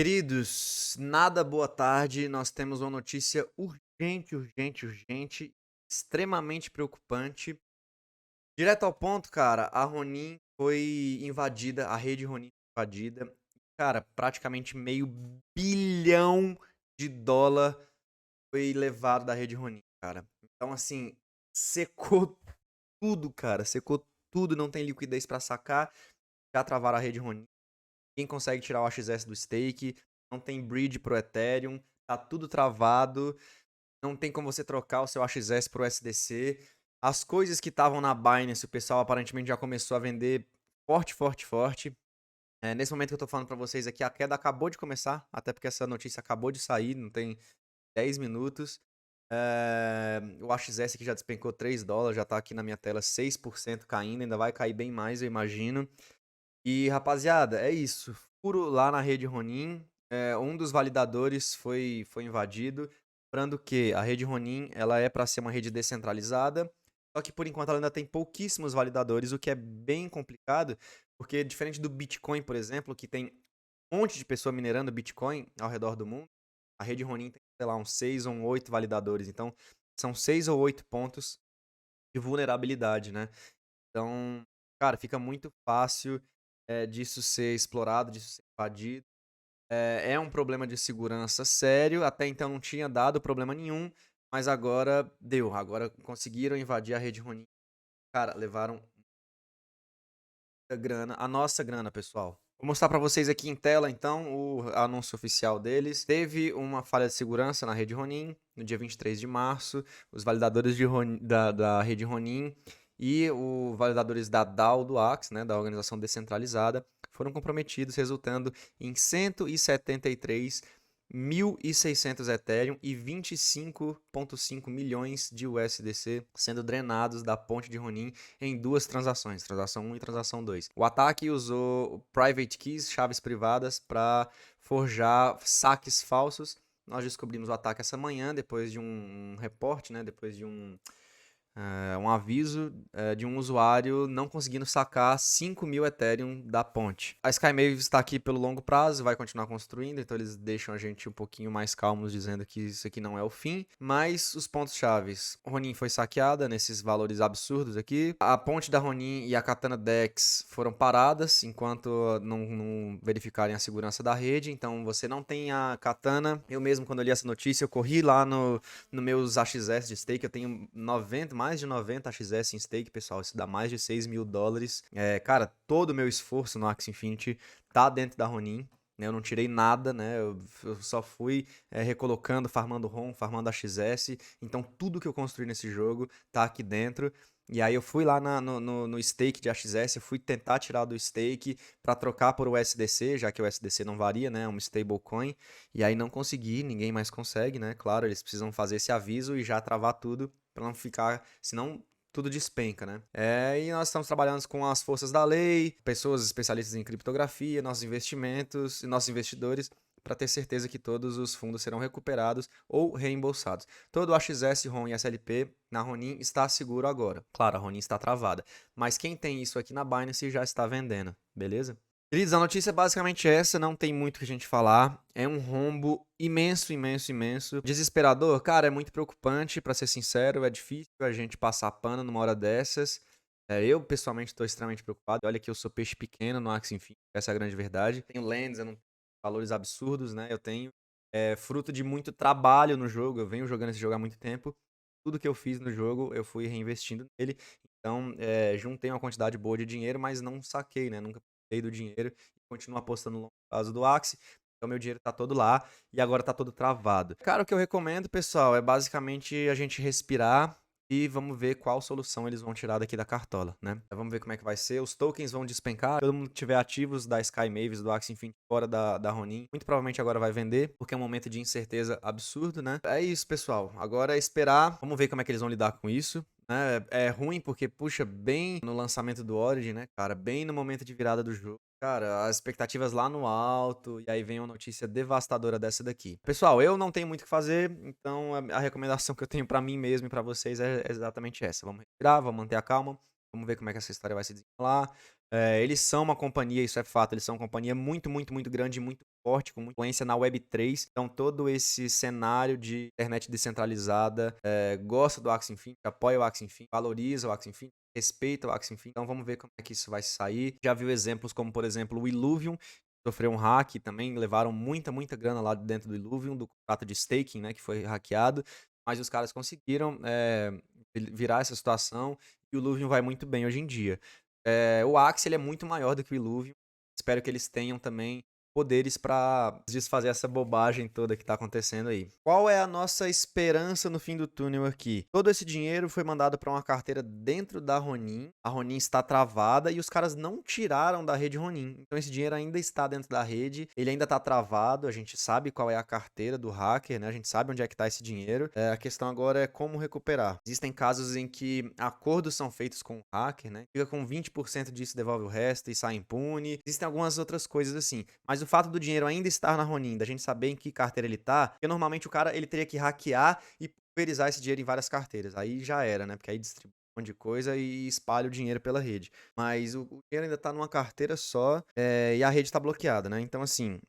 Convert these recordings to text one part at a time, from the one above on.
Queridos, nada boa tarde. Nós temos uma notícia urgente, urgente, urgente, extremamente preocupante. Direto ao ponto, cara, a Ronin foi invadida, a rede Ronin foi invadida. Cara, praticamente meio bilhão de dólar foi levado da rede Ronin, cara. Então, assim, secou tudo, cara. Secou tudo, não tem liquidez pra sacar. Já travaram a rede Ronin. Quem consegue tirar o AXS do stake, não tem bridge pro Ethereum, tá tudo travado, não tem como você trocar o seu AXS pro USDC. As coisas que estavam na Binance, o pessoal aparentemente já começou a vender forte, forte, forte. Nesse momento que eu tô falando pra vocês aqui, a queda acabou de começar, até porque essa notícia acabou de sair, não tem 10 minutos. O AXS aqui já despencou $3, já tá aqui na minha tela 6% caindo, ainda vai cair bem mais, eu imagino. E, rapaziada, é isso. Furo lá na rede Ronin. Um dos validadores foi invadido. Lembrando que a rede Ronin ela é para ser uma rede descentralizada. Só que por enquanto ela ainda tem pouquíssimos validadores, o que é bem complicado, porque diferente do Bitcoin, por exemplo, que tem um monte de pessoa minerando Bitcoin ao redor do mundo, a rede Ronin tem, sei lá, uns 6 ou 8 validadores. Então, são 6 ou 8 pontos de vulnerabilidade, né? Então, cara, fica muito fácil disso ser explorado, disso ser invadido. É um problema de segurança sério. Até então não tinha dado problema nenhum, mas agora deu. Agora conseguiram invadir a rede Ronin. Cara, levaram muita grana, a nossa grana, pessoal. Vou mostrar pra vocês aqui em tela, então, o anúncio oficial deles. Teve uma falha de segurança na rede Ronin, no dia 23 de março. Os validadores da rede Ronin e os validadores da DAO do Axie, né, da organização descentralizada, foram comprometidos, resultando em 173.600 Ethereum e 25,5 milhões de USDC sendo drenados da ponte de Ronin em duas transações, transação 1 e transação 2. O ataque usou private keys, chaves privadas, para forjar saques falsos. Nós descobrimos o ataque essa manhã, depois de um reporte, né, depois de um aviso de um usuário não conseguindo sacar 5.000 Ethereum da ponte. A SkyMaves está aqui pelo longo prazo, vai continuar construindo, então eles deixam a gente um pouquinho mais calmos, dizendo que isso aqui não é o fim. Mas os pontos chaves: Ronin foi saqueada nesses valores absurdos aqui. A ponte da Ronin e a Katana Dex foram paradas enquanto não verificarem a segurança da rede. Então você não tem a Katana. Eu mesmo, quando eu li essa notícia, eu corri lá no meus AXS de stake. Eu tenho mais de 90 AXS em stake, pessoal. Isso dá mais de $6.000. Cara, todo o meu esforço no Axie Infinity tá dentro da Ronin. Né? Eu não tirei nada, né? Eu só fui recolocando, farmando ROM, farmando AXS. Então tudo que eu construí nesse jogo tá aqui dentro. E aí eu fui lá no stake de AXS, eu fui tentar tirar do stake para trocar por USDC, já que o USDC não varia, né? É uma stablecoin. E aí não consegui, ninguém mais consegue, né? Claro, eles precisam fazer esse aviso e já travar tudo para não ficar, senão tudo despenca, né? E nós estamos trabalhando com as forças da lei, pessoas especialistas em criptografia, nossos investimentos e nossos investidores, para ter certeza que todos os fundos serão recuperados ou reembolsados. Todo o AXS, ROM e SLP na Ronin está seguro agora. Claro, a Ronin está travada, mas quem tem isso aqui na Binance já está vendendo, beleza? Queridos, a notícia é basicamente essa, não tem muito o que a gente falar. É um rombo imenso, imenso, imenso. Desesperador? Cara, é muito preocupante, pra ser sincero. É difícil a gente passar pano numa hora dessas. Eu, pessoalmente, estou extremamente preocupado. Olha que eu sou peixe pequeno no Axie Infinity, essa é a grande verdade. Tenho lands, eu não tenho valores absurdos, né? Eu tenho fruto de muito trabalho no jogo. Eu venho jogando esse jogo há muito tempo. Tudo que eu fiz no jogo, eu fui reinvestindo nele. Então, juntei uma quantidade boa de dinheiro, mas não saquei, né? Nunca do dinheiro e continuo apostando no longo prazo do Axie. Então meu dinheiro tá todo lá e agora tá todo travado. Cara, o que eu recomendo, pessoal, é basicamente a gente respirar e vamos ver qual solução eles vão tirar daqui da cartola, né? Vamos ver como é que vai ser. Os tokens vão despencar. Todo mundo que tiver ativos da Sky Mavis, do Axie Infinity fora da Ronin, muito provavelmente agora vai vender, porque é um momento de incerteza absurdo, né? É isso, pessoal. Agora é esperar. Vamos ver como é que eles vão lidar com isso. É ruim porque puxa bem no lançamento do Origin, né, cara? Bem no momento de virada do jogo. Cara, as expectativas lá no alto, e aí vem uma notícia devastadora dessa daqui. Pessoal, eu não tenho muito o que fazer, então a recomendação que eu tenho pra mim mesmo e pra vocês é exatamente essa. Vamos respirar, vamos manter a calma, vamos ver como é que essa história vai se desenrolar. Eles são uma companhia, isso é fato, eles são uma companhia muito, muito, muito grande, muito forte, com muita influência na Web3. Então, todo esse cenário de internet descentralizada gosta do Axie Infinity, apoia o Axie Infinity, valoriza o Axie Infinity, respeita o Axie Infinity. Então, vamos ver como é que isso vai sair. Já viu exemplos como, por exemplo, o Illuvium, sofreu um hack também, levaram muita grana lá dentro do Illuvium, do contrato de staking, né, que foi hackeado, mas os caras conseguiram virar essa situação e o Illuvium vai muito bem hoje em dia. O Axie ele é muito maior do que o Illuvium, espero que eles tenham também poderes para desfazer essa bobagem toda que tá acontecendo aí. Qual é a nossa esperança no fim do túnel aqui? Todo esse dinheiro foi mandado para uma carteira dentro da Ronin. A Ronin está travada e os caras não tiraram da rede Ronin. Então esse dinheiro ainda está dentro da rede, ele ainda está travado, a gente sabe qual é a carteira do hacker, né? A gente sabe onde é que está esse dinheiro. A questão agora é como recuperar. Existem casos em que acordos são feitos com o hacker, né? Fica com 20% disso, devolve o resto e sai impune. Existem algumas outras coisas assim, mas o fato do dinheiro ainda estar na Ronin, da gente saber em que carteira ele tá, porque normalmente o cara ele teria que hackear e pulverizar esse dinheiro em várias carteiras. Aí já era, né? Porque aí distribui um monte de coisa e espalha o dinheiro pela rede. Mas o dinheiro ainda tá numa carteira só e a rede tá bloqueada, né? Então, assim,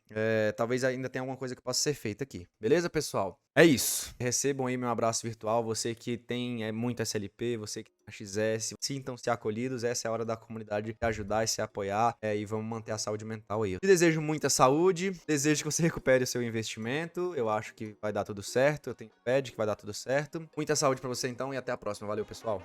talvez ainda tenha alguma coisa que possa ser feita aqui. Beleza, pessoal? É isso. Recebam aí meu abraço virtual. Você que tem muito SLP, você que tem XS, sintam-se acolhidos. Essa é a hora da comunidade te ajudar e se apoiar. E vamos manter a saúde mental aí. Eu te desejo muita saúde. Desejo que você recupere o seu investimento. Eu acho que vai dar tudo certo. Eu tenho fé de que vai dar tudo certo. Muita saúde pra você então e até a próxima. Valeu, pessoal.